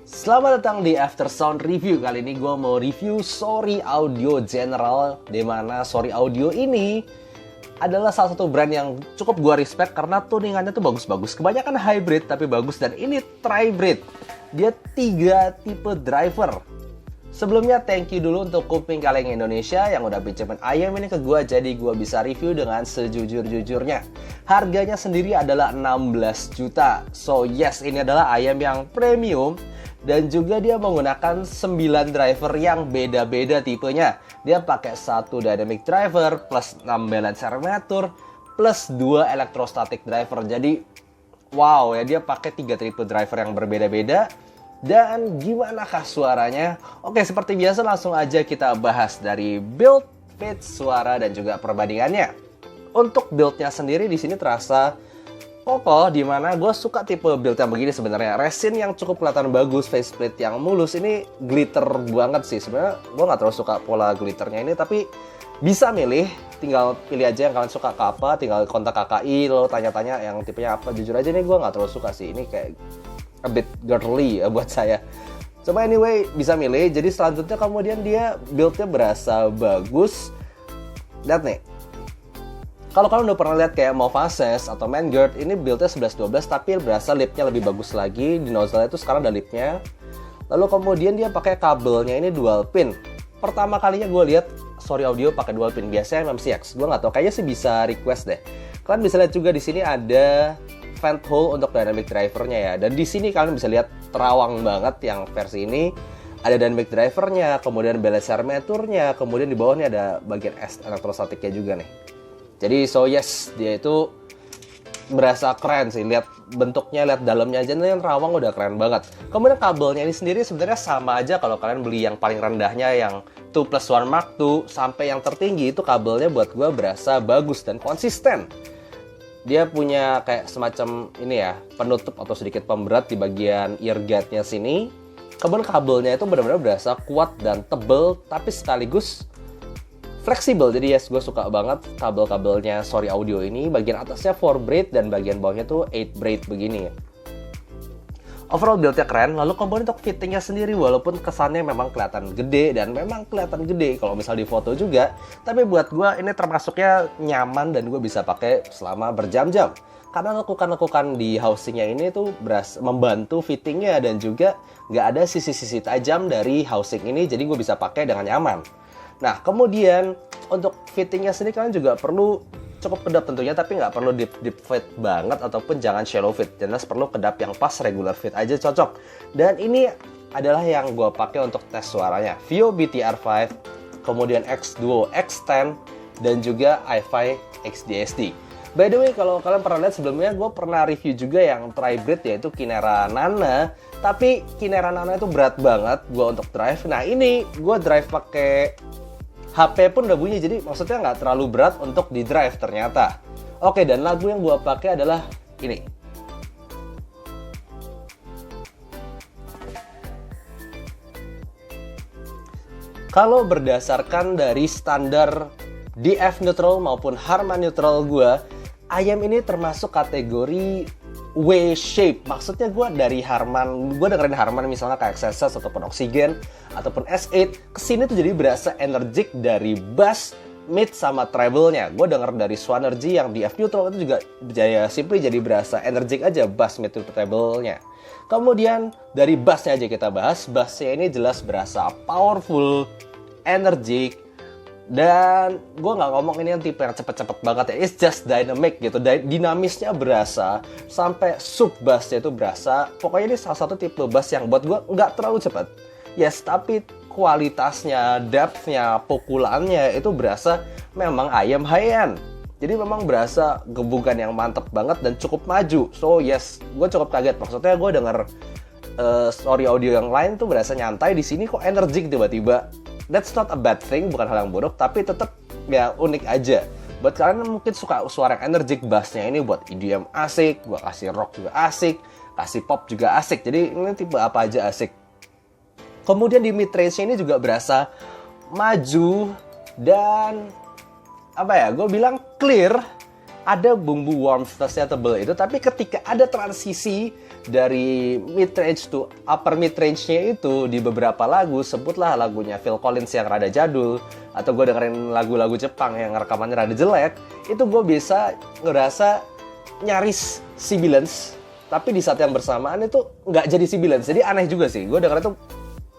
Selamat datang di After Sound Review. Kali ini gue mau review Sorry Audio General, dimana Sorry Audio ini adalah salah satu brand yang cukup gue respect karena tuningannya tuh bagus-bagus. Kebanyakan hybrid tapi bagus, dan ini tribrid. Dia 3 tipe driver. Sebelumnya thank you dulu untuk Kuping Kaleng Indonesia yang udah pinjemin ayam ini ke gue, jadi gue bisa review dengan sejujur-jujurnya. Harganya sendiri adalah 16 juta. So yes, ini adalah ayam yang premium. Dan juga dia menggunakan 9 driver yang beda-beda tipenya. Dia pakai 1 dynamic driver plus 6 balance armature plus 2 electrostatic driver. Jadi wow ya, dia pakai 3 tipe driver yang berbeda-beda. Dan gimana kah suaranya? Oke, seperti biasa langsung aja kita bahas dari build, pitch, suara, dan juga perbandingannya. Untuk buildnya sendiri di sini terasa kokoh, dimana gue suka tipe build yang begini sebenarnya. Resin yang cukup kelihatan bagus, faceplate yang mulus, ini glitter banget sih. Sebenarnya gue nggak terlalu suka pola glitternya ini, tapi bisa milih, tinggal pilih aja yang kalian suka ke apa, tinggal kontak KKI, lalu tanya-tanya yang tipenya apa. Jujur aja nih gue nggak terlalu suka sih, ini kayak a bit girly ya buat saya. Cuma anyway, bisa milih. Jadi selanjutnya kemudian dia build-nya berasa bagus. Lihat nih, kalau kalian udah pernah lihat kayak Movases atau Mangert, ini build-nya 11-12 tapi berasa lipnya lebih bagus lagi. Di nozzle itu sekarang ada lipnya. Lalu kemudian dia pakai kabelnya ini dual pin. Pertama kalinya gue lihat Sorry Audio pakai dual pin. Biasanya MMCX, gue nggak tahu, kayaknya sih bisa request deh. Kalian bisa lihat juga di sini ada vent hole untuk dynamic drivernya ya. Dan di sini kalian bisa lihat terawang banget yang versi ini. Ada dynamic drivernya, kemudian balance armaturnya, kemudian di bawahnya ada bagian elektrostatiknya juga nih. Jadi so yes, dia itu berasa keren sih. Lihat bentuknya, lihat dalamnya aja nih, yang terawang udah keren banget. Kemudian kabelnya ini sendiri sebenarnya sama aja kalau kalian beli yang paling rendahnya yang 2+1 Mark II sampai yang tertinggi itu kabelnya buat gue berasa bagus dan konsisten. Dia punya kayak semacam ini ya, penutup atau sedikit pemberat di bagian ear gate-nya sini. Kemudian kabelnya itu benar-benar berasa kuat dan tebel, tapi sekaligus fleksibel. Jadi yes, gue suka banget kabel-kabelnya Sorry Audio ini. Bagian atasnya 4 braid dan bagian bawahnya tuh 8 braid begini. Overall build-nya keren. Lalu kemudian untuk fittingnya sendiri, walaupun kesannya memang kelihatan gede, dan memang kelihatan gede kalau misal di foto juga, tapi buat gue ini termasuknya nyaman dan gue bisa pakai selama berjam-jam. Karena lekukan-lekukan di housingnya ini tuh membantu fittingnya, dan juga nggak ada sisi-sisi tajam dari housing ini, jadi gue bisa pakai dengan nyaman. Nah, kemudian untuk fittingnya sendiri kalian juga perlu cukup kedap tentunya, tapi nggak perlu deep fit banget ataupun jangan shallow fit. Jelas perlu kedap yang pas, regular fit aja cocok. Dan ini adalah yang gue pakai untuk tes suaranya. Vio BTR5, kemudian X-Duo X10, dan juga i5 XDSD. By the way, kalau kalian pernah lihat sebelumnya, gue pernah review juga yang tribrid, yaitu Kinera Nana. Tapi Kinera Nana itu berat banget gue untuk drive. Nah, ini gue drive pakai HP pun udah bunyi, jadi maksudnya nggak terlalu berat untuk di drive ternyata. Oke, dan lagu yang gue pakai adalah ini. Kalau berdasarkan dari standar DF neutral maupun Harman neutral gue, ayam ini termasuk kategori W-shape. Maksudnya gue dari Harman, gue dengerin Harman misalnya kayak XSS ataupun Oxygen ataupun S8, kesini tuh jadi berasa energik dari bass, mid, sama treble-nya. Gue denger dari Swanergy yang DF neutral itu juga simply jadi berasa energik aja bass, mid, treble-nya. Kemudian dari bassnya aja kita bahas. Bassnya ini jelas berasa powerful, energik. Dan gue nggak ngomong ini yang tipe yang cepet-cepet banget ya, it's just dynamic gitu. Dinamisnya berasa, sampai sub bassnya itu berasa. Pokoknya ini salah satu tipe bass yang buat gue nggak terlalu cepet. Yes, tapi kualitasnya, depth-nya, pukulannya itu berasa memang ayam high-end. Jadi memang berasa gebukan yang mantep banget dan cukup maju. So yes, gue cukup kaget. Maksudnya gue denger Sorry Audio yang lain tuh berasa nyantai, di sini kok energik tiba-tiba. That's not a bad thing, bukan hal yang buruk, tapi tetap ya unik aja. Buat kalian yang mungkin suka suara yang energik, bassnya ini buat EDM asik, buat kasih rock juga asik, kasih pop juga asik. Jadi ini tipe apa aja asik. Kemudian di mid range-nya ini juga berasa maju dan apa ya, gue bilang clear ada bumbu warmth-nya tebel itu, tapi ketika ada transisi dari mid-range to upper mid-range-nya itu di beberapa lagu, sebutlah lagunya Phil Collins yang rada jadul, atau gue dengerin lagu-lagu Jepang yang rekamannya rada jelek, itu gue bisa ngerasa nyaris sibilance, tapi di saat yang bersamaan itu nggak jadi sibilance. Jadi aneh juga sih, gue denger itu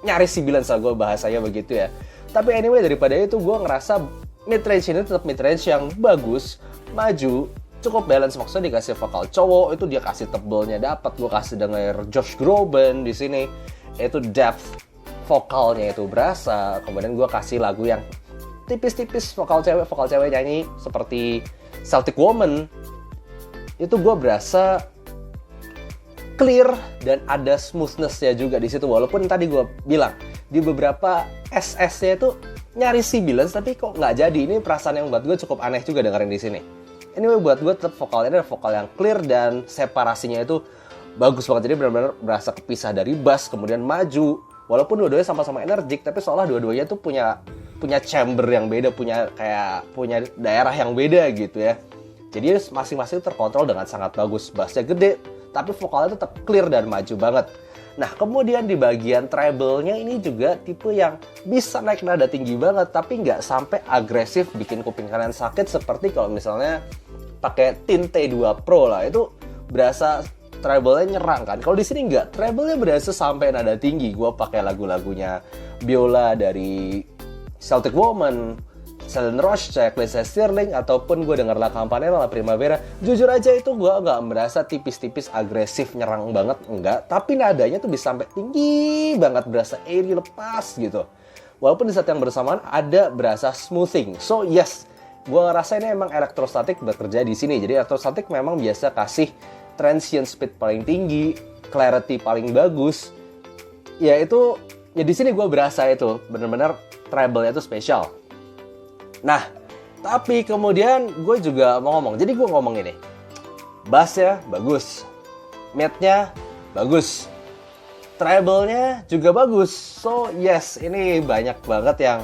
nyaris sibilance lah, gue bahasanya begitu ya. Tapi anyway, daripada itu gue ngerasa mid-range ini tetap mid-range yang bagus, maju, cukup balance. Maksudnya dikasih vokal cowok, itu dia kasih tebelnya dapat. Gue kasih denger Josh Groban di sini, itu depth vokalnya itu berasa. Kemudian gue kasih lagu yang tipis-tipis vokal cewek nyanyi seperti Celtic Woman, itu gue berasa clear dan ada smoothness-nya juga di situ. Walaupun tadi gue bilang di beberapa SS-nya itu nyaris sibilance, tapi kok nggak jadi. Ini perasaan yang buat gue cukup aneh juga dengerin di sini. Anyway, buat gue tetap vokalnya ada vokal yang clear dan separasinya itu bagus banget. Jadi benar-benar berasa kepisah dari bass kemudian maju. Walaupun dua-duanya sama-sama energik, tapi seolah dua-duanya tuh punya chamber yang beda, punya daerah yang beda gitu ya. Jadi masing-masing terkontrol dengan sangat bagus. Bassnya gede, tapi vokalnya tetap clear dan maju banget. Nah, kemudian di bagian treble-nya ini juga tipe yang bisa naik nada tinggi banget, tapi nggak sampai agresif bikin kuping kalian sakit seperti kalau misalnya pakai Tinte 2 Pro lah. Itu berasa treble-nya nyerang kan. Kalau di sini nggak, treble-nya berasa sampai nada tinggi. Gue pakai lagu-lagunya Biola dari Celtic Woman, Celine Roche, Checklist Stirling, ataupun gue denger La Campanella, La Primavera. Jujur aja itu gue nggak merasa tipis-tipis agresif nyerang banget, enggak. Tapi nadanya tuh bisa sampai tinggi banget, berasa airy, lepas gitu. Walaupun di saat yang bersamaan ada berasa smoothing. So yes, gue ngerasa ini emang elektrostatik bekerja di sini. Jadi elektrostatik memang biasa kasih transient speed paling tinggi, clarity paling bagus. Ya di sini gue berasa itu bener-bener treble-nya itu spesial. Nah, tapi kemudian gue juga mau ngomong. Jadi gue ngomong ini, bass-nya bagus, mid-nya bagus, treble-nya juga bagus. So yes, ini banyak banget yang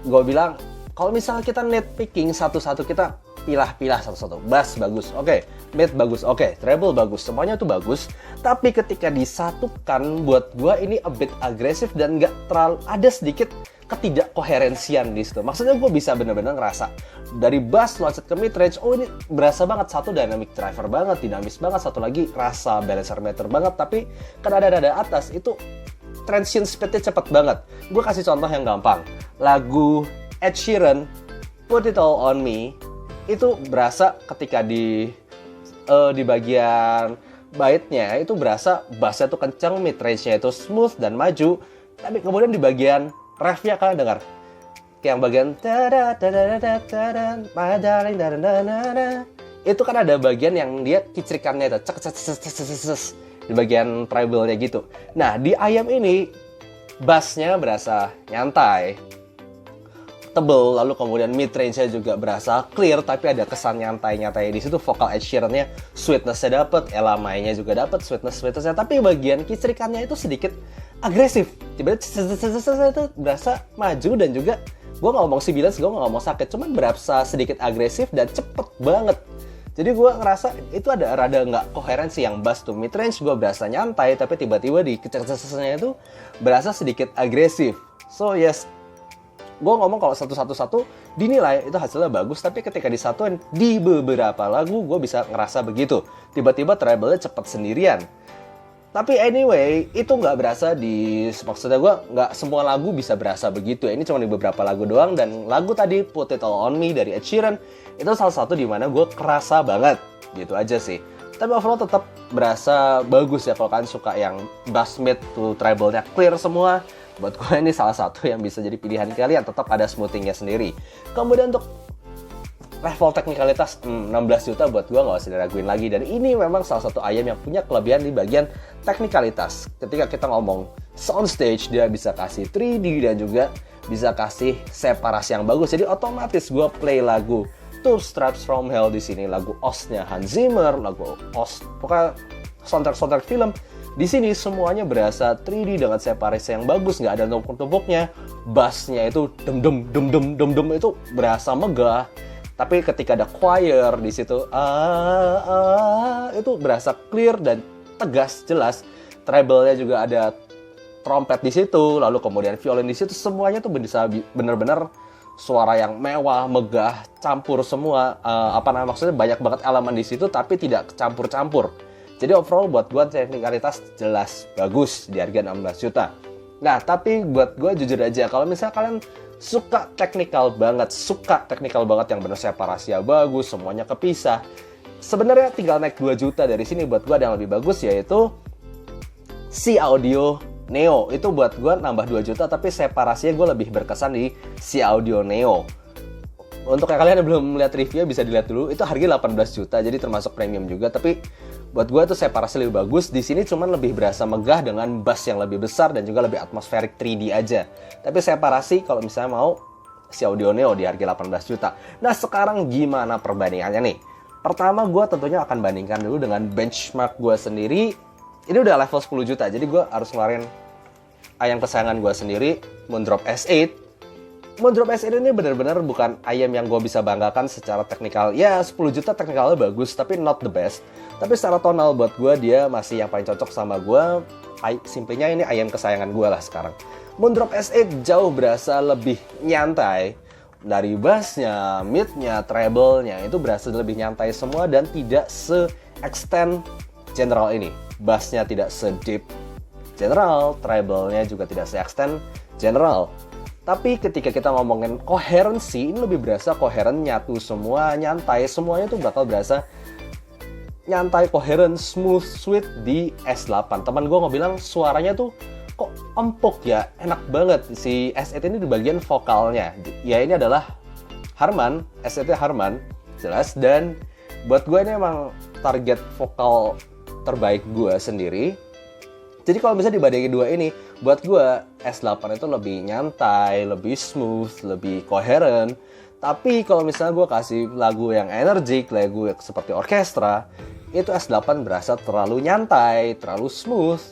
gue bilang, kalau misalnya kita nitpicking satu-satu, kita pilah-pilah satu-satu. Bass bagus, oke. Mid bagus, oke. Treble bagus, semuanya tuh bagus. Tapi ketika disatukan, buat gue ini a bit agresif dan nggak terlalu, ada sedikit ketidakkoherensian di situ. Maksudnya gue bisa bener-bener ngerasa dari bass loncat ke mid range, oh ini berasa banget, satu dynamic driver banget, dinamis banget, satu lagi rasa balancer meter banget, tapi kan ada atas itu transient speednya cepet banget. Gue kasih contoh yang gampang, lagu Ed Sheeran Put It All On Me itu berasa ketika di bagian baitnya itu berasa bassnya tuh kenceng, mid range-nya itu smooth dan maju, tapi kemudian di bagian refnya kalian dengar yang bagian my darling, itu kan ada bagian yang dia kicirikannya itu di bagian treble-nya gitu. Nah, di Ayam ini bassnya berasa nyantai, tebel, lalu kemudian mid range-nya juga berasa clear, tapi ada kesan nyantai-nyantai di situ. Vokal Ed Sheeran-nya sweetness-nya dapet, Ella Mai-nya juga dapet sweetness-nya, tapi bagian kicirikannya itu sedikit agresif. Tiba-tiba itu berasa maju dan juga gue nggak ngomong sibilance, gue nggak ngomong sakit, cuman berasa sedikit agresif dan cepet banget. Jadi gue ngerasa itu ada rada nggak koherensi. Yang bass tuh mid range gue berasa nyantai, tapi tiba-tiba di kecil-kecilnya itu berasa sedikit agresif. So yes, gue ngomong kalau satu-satu dinilai itu hasilnya bagus, tapi ketika disatuin di beberapa lagu gue bisa ngerasa begitu. Tiba-tiba treble-nya cepet sendirian. Tapi anyway, itu nggak berasa maksudnya gue nggak semua lagu bisa berasa begitu ya. Ini cuma di beberapa lagu doang, dan lagu tadi Put It All On Me dari Ed Sheeran itu salah satu di mana gue kerasa banget, gitu aja sih. Tapi overall tetap berasa bagus ya kalau kalian suka yang bass mid to treble-nya clear semua. Buat gue ini salah satu yang bisa jadi pilihan kalian, tetap ada smoothing-nya sendiri. Kemudian untuk level teknikalitas 16 juta buat gue nggak usah diraguin lagi. Dan ini memang salah satu Ayam yang punya kelebihan di bagian teknikalitas. Ketika kita ngomong soundstage, dia bisa kasih 3D dan juga bisa kasih separasi yang bagus. Jadi otomatis gue play lagu Two Straps From Hell di sini, lagu Oz-nya Hans Zimmer, lagu Oz, pokoknya soundtrack film. Di sini semuanya berasa 3D dengan separasi yang bagus, nggak ada tumpuk-tumpuknya. Bassnya itu dem itu berasa megah. Tapi ketika ada choir di situ, itu berasa clear dan tegas, jelas. Treble-nya juga ada trompet di situ, lalu kemudian violin di situ, semuanya tuh bisa bener-bener suara yang mewah, megah, campur semua. Maksudnya banyak banget elemen di situ, tapi tidak campur-campur. Jadi overall buat gue teknikalitas jelas bagus di harga 16 juta. Nah, tapi buat gue jujur aja, kalau misalnya kalian suka teknikal banget yang bener separasinya bagus, semuanya kepisah, sebenarnya tinggal naik 2 juta dari sini. Buat gue ada yang lebih bagus, yaitu si Audio Neo. Itu buat gue nambah 2 juta, tapi separasinya gue lebih berkesan di si Audio Neo. Untuk yang kalian yang belum melihat reviewnya bisa dilihat dulu. Itu harganya 18 juta, jadi termasuk premium juga. Tapi buat gue tuh separasi lebih bagus. Di sini cuman lebih berasa megah dengan bass yang lebih besar dan juga lebih atmospheric 3D aja. Tapi separasi kalau misalnya mau si Audio Neo di harga 18 juta. Nah, sekarang gimana perbandingannya nih? Pertama, gue tentunya akan bandingkan dulu dengan benchmark gue sendiri. Ini udah level 10 juta, jadi gue harus ngeluarin ayam kesayangan gue sendiri, Moondrop S8. Moondrop S8 ini benar-benar bukan ayam yang gue bisa banggakan secara teknikal. Ya, 10 juta teknikalnya bagus, tapi not the best. Tapi secara tonal buat gue, dia masih yang paling cocok sama gue. Simpelnya ini ayam kesayangan gue lah sekarang. Moondrop S8 jauh berasa lebih nyantai. Dari bassnya, midnya, treble-nya, itu berasa lebih nyantai semua dan tidak se-extend General ini. Bassnya tidak se-deep General, treble-nya juga tidak se-extend General. Tapi ketika kita ngomongin koherensi, ini lebih berasa koheren, nyatu semua, nyantai. Semuanya tuh bakal berasa nyantai, koheren, smooth, sweet di S8. Teman gue bilang suaranya tuh kok empuk ya, enak banget. Si S8 ini di bagian vokalnya. Ya ini adalah Harman, S8 Harman, jelas. Dan buat gue ini emang target vokal terbaik gue sendiri. Jadi kalau misalnya dibandingin dua ini, buat gue S8 itu lebih nyantai, lebih smooth, lebih koheren. Tapi kalau misalnya gue kasih lagu yang energik, lagu seperti orkestra, itu S8 berasa terlalu nyantai, terlalu smooth.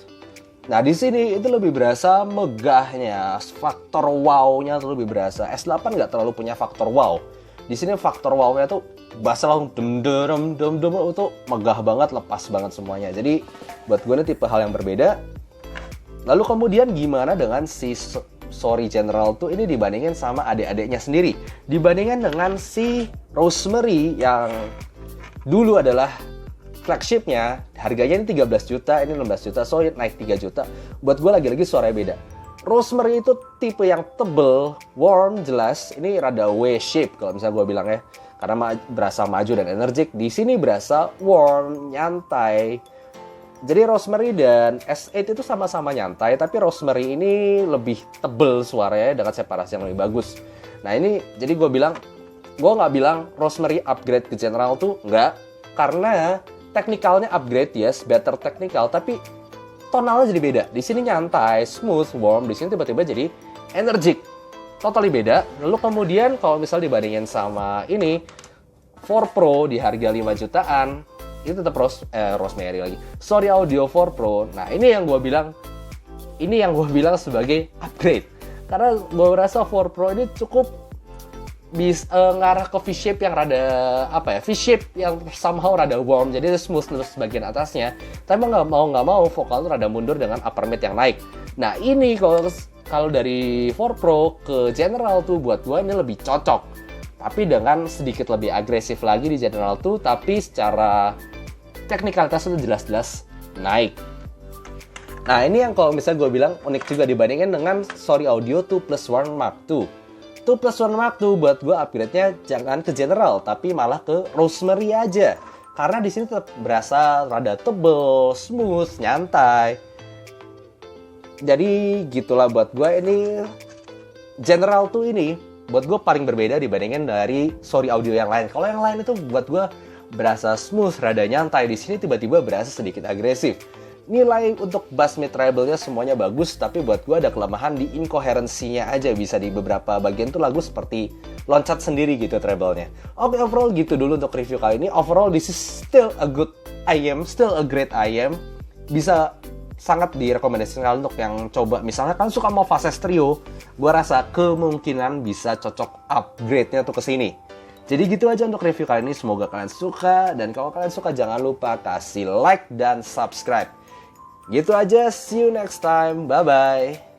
Nah di sini itu lebih berasa megahnya, faktor wow-nya tuh lebih berasa. S8 nggak terlalu punya faktor wow. Di sini faktor wow-nya tuh bass langsung dem itu megah banget, lepas banget semuanya. Jadi buat gue ini tipe hal yang berbeda. Lalu kemudian gimana dengan si Sorry General tuh ini dibandingin sama adik-adiknya sendiri. Dibandingkan dengan si Rosemary yang dulu adalah flagshipnya, harganya ini 13 juta, ini 16 juta, so naik 3 juta. Buat gue lagi-lagi suaranya beda. Rosemary itu tipe yang tebel, warm, jelas. Ini rada W-shape kalau misalnya gue bilang ya. Karena berasa maju dan energik. Di sini berasa warm, nyantai. Jadi Rosemary dan S8 itu sama-sama nyantai, tapi Rosemary ini lebih tebel suaranya dengan separasi yang lebih bagus. Nah ini, jadi gue nggak bilang Rosemary upgrade ke General tuh, nggak. Karena teknikalnya upgrade, yes, better technical, tapi tonalnya jadi beda. Di sini nyantai, smooth, warm. Di sini tiba-tiba jadi energik. Totally beda. Lalu kemudian kalau misal dibandingin sama ini 4 Pro di harga 5 jutaan, itu tetap Rosemary lagi. Sorry Audio 4 Pro. Nah, ini yang gue bilang sebagai upgrade. Karena gue rasa 4 Pro ini cukup ngarah ke V-shape yang rada V-shape yang somehow rada warm, jadi smooth terus bagian atasnya. Tapi nggak mau vokal itu rada mundur dengan upper mid yang naik. Nah ini kalau dari 4 Pro ke General tuh buat gue ini lebih cocok, tapi dengan sedikit lebih agresif lagi di General tuh, tapi secara teknikalitas itu jelas-jelas naik. Nah ini yang kalau misalnya gue bilang unik juga dibandingkan dengan Sorry Audio 2+1 Mark II. 2+1 Mark II buat gue upgrade-nya jangan ke General, tapi malah ke Rosemary aja. Karena di sini tetap berasa rada tebel, smooth, nyantai. Jadi gitulah buat gue ini General tuh ini buat gue paling berbeda dibandingin dari Sorry Audio yang lain. Kalau yang lain itu buat gue berasa smooth, rada nyantai. Di sini tiba-tiba berasa sedikit agresif. Nilai untuk bass mid treble-nya semuanya bagus, tapi buat gue ada kelemahan di inkoherensinya aja. Bisa di beberapa bagian tuh lagu seperti loncat sendiri gitu treble-nya. Oke, overall gitu dulu untuk review kali ini. Overall this is still a good IM, still a great IM. Bisa sangat direkomendasikan untuk yang coba, misalnya kan suka mau fase stereo, gue rasa kemungkinan bisa cocok upgrade-nya tuh ke sini. Jadi gitu aja untuk review kali ini, semoga kalian suka. Dan kalau kalian suka jangan lupa kasih like dan subscribe. Gitu aja, see you next time, bye-bye.